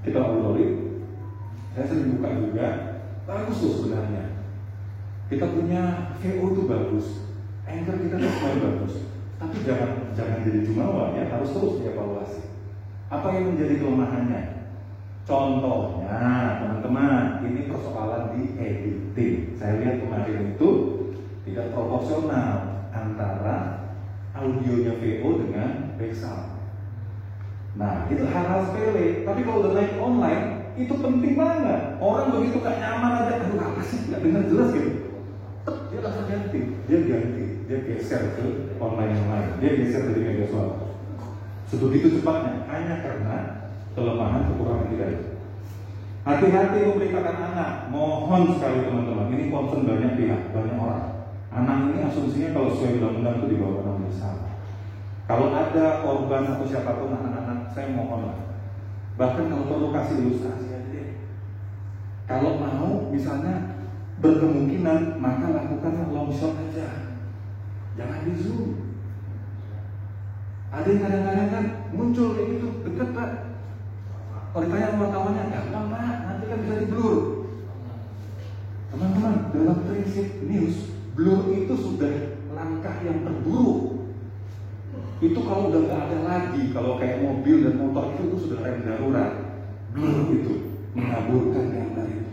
kita obrolin, saya sering buka juga. Bagus tuh sebenarnya. Kita punya VO itu bagus, anchor kita tuh semuanya bagus. Tapi jangan jadi jumawa ya, harus terus dievaluasi. Apa yang menjadi kelemahannya? Contohnya, teman-teman, ini persoalan di editing. Saya lihat kemarin itu tidak proporsional antara audionya VO dengan background. Nah, itu hal-hal sepele. Tapi kalau udah naik online, itu penting banget. Orang begitu gak nyaman aja, aduh apa sih, gak dengar jelas gitu. Dia langsung ganti, dia geser ke online yang lain, dia geser dari media suara. Sebegitu cepatnya, hanya karena kelemahan kekurangan kita itu. Hati-hati memberitakan anak, mohon sekali teman-teman. Ini concern banyak pihak, banyak orang. Anak ini asumsinya kalau sesuai undang-undang itu dibawa orang besar. Kalau ada korban atau siapapun anak-anak, saya mohon lah. Bahkan kalau perlu kasih ilustrasi aja deh. Kalau mau misalnya berkemungkinan, maka lakukanlah long shot aja. Jangan di zoom. Ada yang kadang-kadang kan muncul kayak gitu, dekat Pak. Kalau ditanya wartawannya, gampang Pak, nanti kan bisa di blur. Teman-teman, dalam prinsip news, blur itu sudah langkah yang terburuk. Itu kalau udah nggak ada lagi, kalau kayak mobil dan motor itu sudah rem darurat, blur itu mengaburkan gambar itu.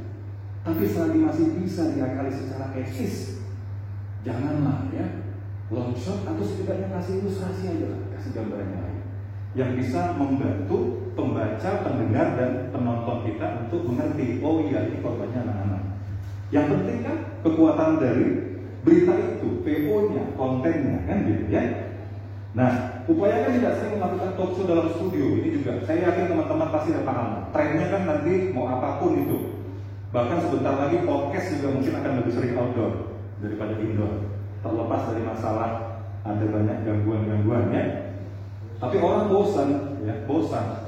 Tapi selagi masih bisa diakali secara etis, janganlah ya long shot atau setidaknya kasih ilustrasi aja lah, kasih gambarnya lain yang bisa membantu pembaca, pendengar dan penonton kita untuk mengerti, oh iya ini korbannya anak-anak. Yang penting kan kekuatan dari berita itu, PO-nya, kontennya kan gitu ya. Nah, upayakan tidak sering melakukan talk show dalam studio. Ini juga, saya yakin teman-teman pasti udah paham. Trennya kan nanti mau apapun itu. Bahkan sebentar lagi podcast juga mungkin akan lebih sering outdoor daripada indoor. Terlepas dari masalah ada banyak gangguan-gangguan ya. Tapi orang bosan, ya bosan.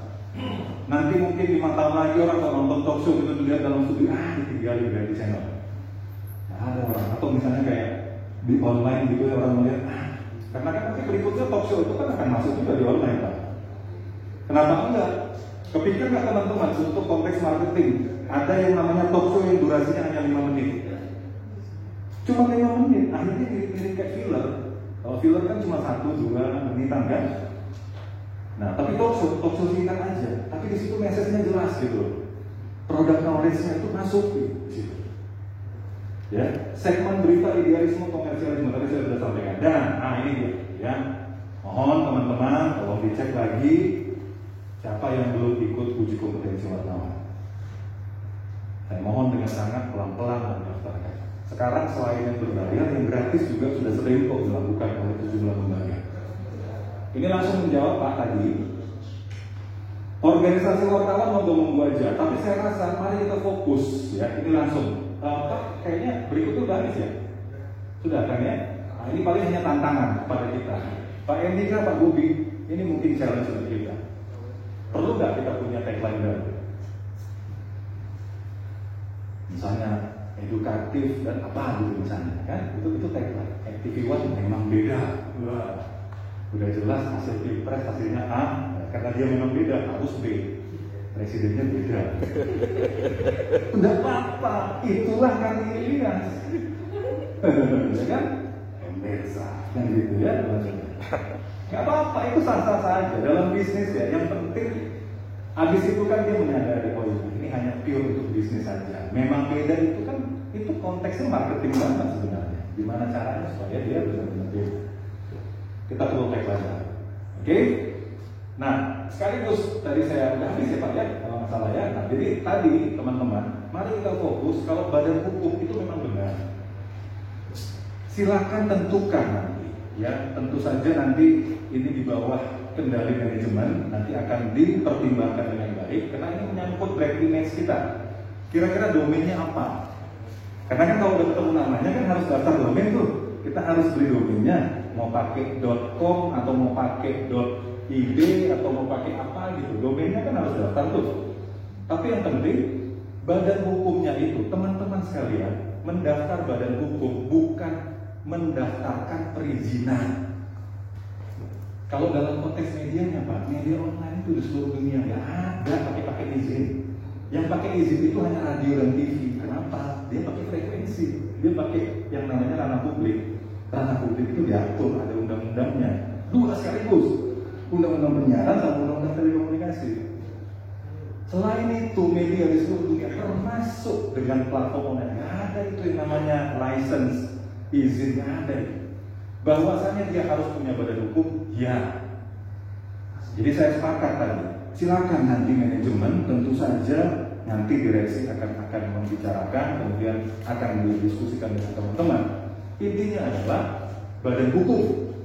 Nanti mungkin 5 tahun lagi orang kalau nonton talk show itu dilihat dalam studio, ditinggalin dari channel. Nah, ada orang, atau misalnya kayak di online gitu ya orang melihat, karena kan nanti berikutnya talk show itu kan akan masuk juga di online Pak. Kenapa enggak? Kepikir nggak teman-teman untuk konteks marketing ada yang namanya talk show yang durasinya hanya 5 menit. Cuma 5 menit, akhirnya mirip-mirip kayak filler. Kalau filler kan cuma 1-2 menitan kan. Nah, tapi talk show singkat aja. Tapi di situ message-nya jelas gitu. Produk knowledge-nya itu masuk di situ. Ya, segmen berita idealisme komersialisme tadi saya sudah sampaikan. Dan, ini dia, ya. Mohon teman-teman, tolong dicek lagi siapa yang belum ikut uji kompetensi wartawan. Saya mohon dengan sangat pelan-pelan mendaftarkan. Sekarang selain yang berbayar, yang gratis juga sudah sering kok dilakukan oleh sejumlah lembaga. Ini langsung menjawab Pak tadi. Organisasi wartawan ngomong aja, tapi saya rasa mari kita fokus ya. Ini langsung. Pak, kayaknya berikutnya udah habis ya. Sudah kan ya? Nah, ini paling hanya tantangan kepada kita. Pak Endika, Pak Bobi, ini mungkin challenge untuk kita. Perlu nggak kita punya tagline baru? Misalnya edukatif dan apa gitu misalnya kan? Itu tagline. TV One memang beda. Wah. Udah jelas hasil pilpres hasilnya A, karena dia memang beda, harus B. Presidennya beda. Enggak apa-apa, itulah kami lihat. Ya kan? Embesa, kan gitu ya. Enggak apa-apa, itu sah-sah saja dalam bisnis ya. Yang penting habis itu kan dia menyadari, oh ini hanya pure untuk bisnis saja. Memang beda itu kan, itu konteksnya marketing banget sebenarnya. Gimana caranya supaya dia benar-benar beda. Kita perlu take pelajaran. Oke? Nah, sekaligus tadi saya udah habis ya Pak ya, kalau nggak salah ya. Nah, jadi tadi teman-teman, mari kita fokus kalau badan hukum itu memang benar. Silakan tentukan nanti, ya. Tentu saja nanti ini di bawah kendali manajemen, nanti akan dipertimbangkan dengan baik, karena ini menyangkut brand image kita. Kira-kira domainnya apa? Karena kan kalau udah ketemu namanya kan harus daftar domain tuh. Kita harus beli domainnya. Mau pakai .com atau mau pakai .id atau mau pakai apa gitu, domainnya kan harus daftar tuh. Tapi yang penting badan hukumnya itu, teman-teman sekalian, mendaftar badan hukum bukan mendaftarkan perizinan. Kalau dalam konteks medianya Pak, media online itu di seluruh dunia nggak ada pakai izin. Yang pakai izin itu hanya radio dan TV. Kenapa? Dia pakai frekuensi, dia pakai yang namanya ranah publik. Ranah publik itu diatur, ada undang-undangnya. 2 sekaligus, undang-undang penyiaran sama undang-undang telekomunikasi. Selain itu, media di seluruh dunia termasuk dengan platform online, nggak ada itu yang namanya license, izin, nggak ada. Bahwasanya dia harus punya badan hukum, ya. Jadi saya sepakat tadi. Silakan nanti manajemen, tentu saja nanti direksi akan membicarakan, kemudian akan didiskusikan dengan teman-teman. Intinya adalah badan hukum.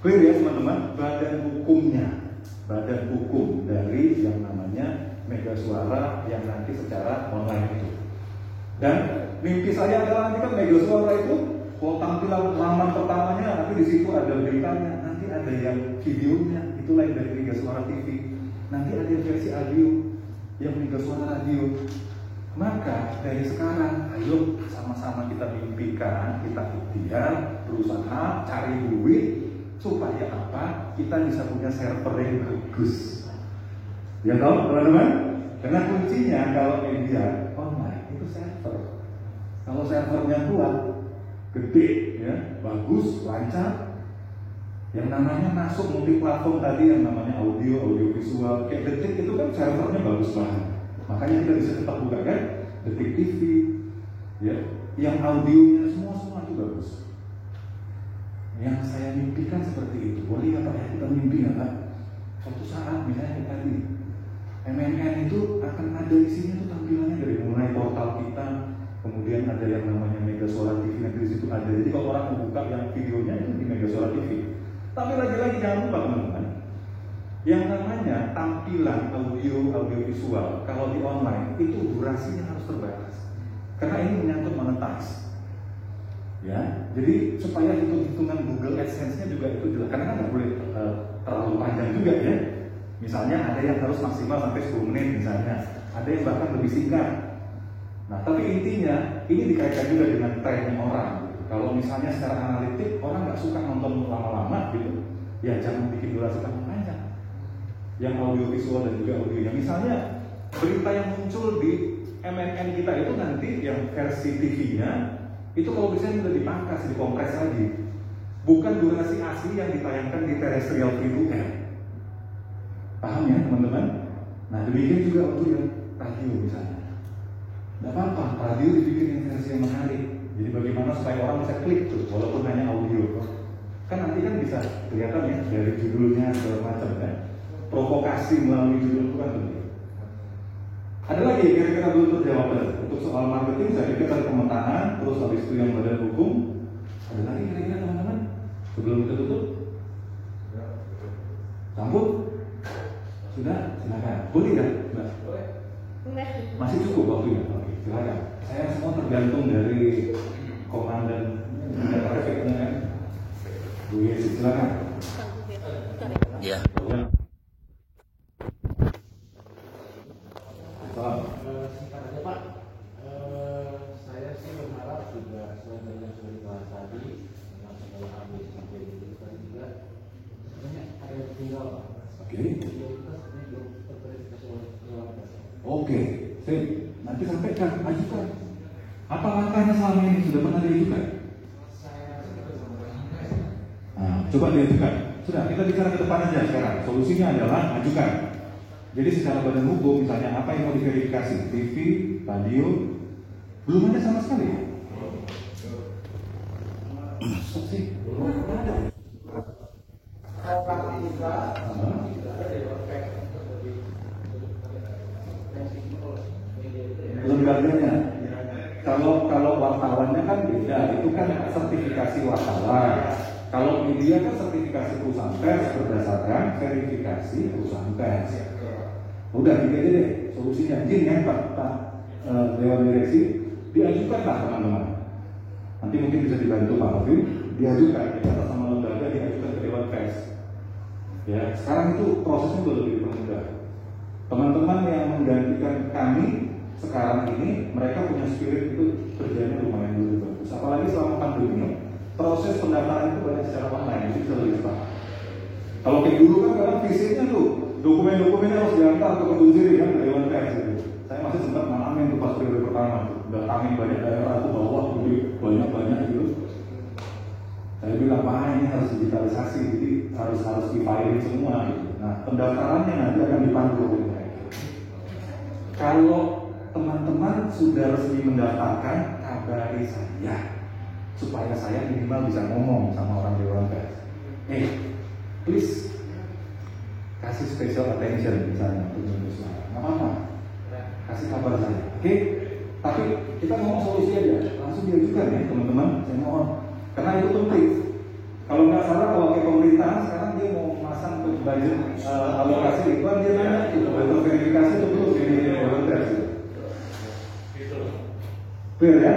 Clear ya teman-teman? Badan hukumnya, badan hukum dari yang namanya Mega Suara yang nanti secara online itu. Dan mimpi saya adalah nanti kan Mega Suara itu, kalau tampilan laman pertamanya nanti di situ ada beritanya, nanti ada yang videonya, itu lain dari Mega Suara TV. Nanti ada versi audio yang Mega Suara radio. Maka dari sekarang, ayo sama-sama kita mimpikan, kita ikhtiar, berusaha, cari duit, supaya apa? Kita bisa punya server yang bagus. Ya toh, teman-teman? Karena kuncinya kalau media online itu server. Kalau servernya kuat, gede, ya, bagus, lancar, Yang namanya masuk multi platform tadi, yang namanya audio visual, kayak Detik itu kan servernya bagus banget. Makanya kita bisa tetap buka kan, Detik TV, ya, yang audionya semua itu bagus. Yang saya mimpikan seperti itu. Boleh nggak Pak ya kita mimpi nggak Pak? Suatu saat misalnya kayak tadi, MNN itu akan ada isinya tuh tampilannya dari mulai portal kita, kemudian ada yang namanya Mega Suara TV, nanti di situ ada. Jadi kalau orang mau buka yang videonya itu di Mega Suara TV. Tapi lagi-lagi jangan lupa teman-teman, yang namanya tampilan audio visual kalau di online itu durasinya harus terbatas, karena ini menyangkut monetize. Ya, jadi supaya hitung-hitungan Google AdSense-nya juga itu jelas, karena kan nggak boleh terlalu panjang juga ya. Misalnya ada yang harus maksimal sampai 10 menit misalnya, ada yang bahkan lebih singkat. Nah, tapi intinya ini dikaitkan juga dengan trennya orang. Kalau misalnya secara analitik orang nggak suka nonton lama-lama gitu, ya jangan bikin durasi terlalu panjang. Yang audio visual dan juga audionya, misalnya berita yang muncul di MNN kita itu nanti yang versi TV-nya itu kalau bisa sudah dipangkas, dikompres lagi. Bukan durasi asli yang ditayangkan di terrestrial free to air. Paham ya teman-teman? Nah demikian juga untuk yang radio misalnya. Tidak apa-apa, radio dibikin yang versi yang menarik. Jadi bagaimana supaya orang bisa klik tuh, walaupun hanya audio. Kan nanti kan bisa kelihatan ya dari judulnya segala macam kan. Provokasi melalui judul itu kan penting. Ada lagi kira-kira belum terjawab untuk soal marketing. Saya pikir tadi pemetaan, terus habis itu yang badan hukum. Ada lagi kira-kira teman-teman sebelum kita tutup? Sambut? Sudah? Silakan. Boleh kan? Boleh. Masih cukup waktunya? Oke, silakan. Saya semua tergantung dari komandan trafficnya. Bu Yesi, silakan. Ya. Singkat aja Pak, saya sih berharap juga selain dari yang sudah dibahas tadi dengan segala ABC itu tadi juga sebenarnya ada yang tinggal Pak. Oke. Kita sebenarnya belum terverifikasi oleh keluarga. Oke, sip. Nanti sampaikan, ajukan. Apa langkahnya selama ini sudah pernah diajukan? Nah, coba diajukan. Sudah, kita bicara ke depan aja sekarang. Solusinya adalah ajukan. Jadi secara badan hukum, misalnya apa yang mau diverifikasi? TV, radio, belum ada sama sekali. Sih, belum ada. Lembaganya, kalau wartawannya kan beda, itu kan sertifikasi wartawan. Kalau media kan sertifikasi perusahaan pers berdasarkan verifikasi perusahaan pers. Udah gitu aja deh solusinya. Gini ya Pak Dewan Direksi, diajukanlah teman-teman. Nanti mungkin bisa dibantu Pak Alvin, diajukan kita atas nama lembaga, diajukan ke Dewan Pers. Ya, sekarang itu prosesnya sudah lebih dipermudah. Teman-teman yang menggantikan kami sekarang ini, mereka punya spirit itu kerjanya lumayan lebih bagus. Apalagi selama pandemi, proses pendaftaran itu banyak secara online, itu bisa lebih cepat. Kalau kayak dulu kan kadang fisiknya tuh dokumen-dokumennya harus diantar ke kebun sirih kan, ke Dewan Pers gitu. Saya masih sempat ngalamin tuh pas periode pertama tuh, datangin banyak daerah tuh bawa banyak gitu. Saya bilang, ini harus digitalisasi, jadi harus di-filing semua gitu. Nah, pendaftarannya nanti akan dipandu oleh mereka. Kalau teman-teman sudah resmi mendaftarkan, kabari saya supaya saya minimal bisa ngomong sama orang Dewan Pers. Please kasih special attention misalnya untuk Indonesia. Nggak apa-apa, kasih kabar saya. Oke? Tapi kita ngomong solusi aja, langsung diajukan ya teman-teman. Saya mohon, karena itu penting. Kalau nggak salah, kalau kayak pemerintahan sekarang dia mau masang untuk budget alokasi iklan, dia nanya itu betul verifikasi itu belum di Dewan Pers. Clear ya?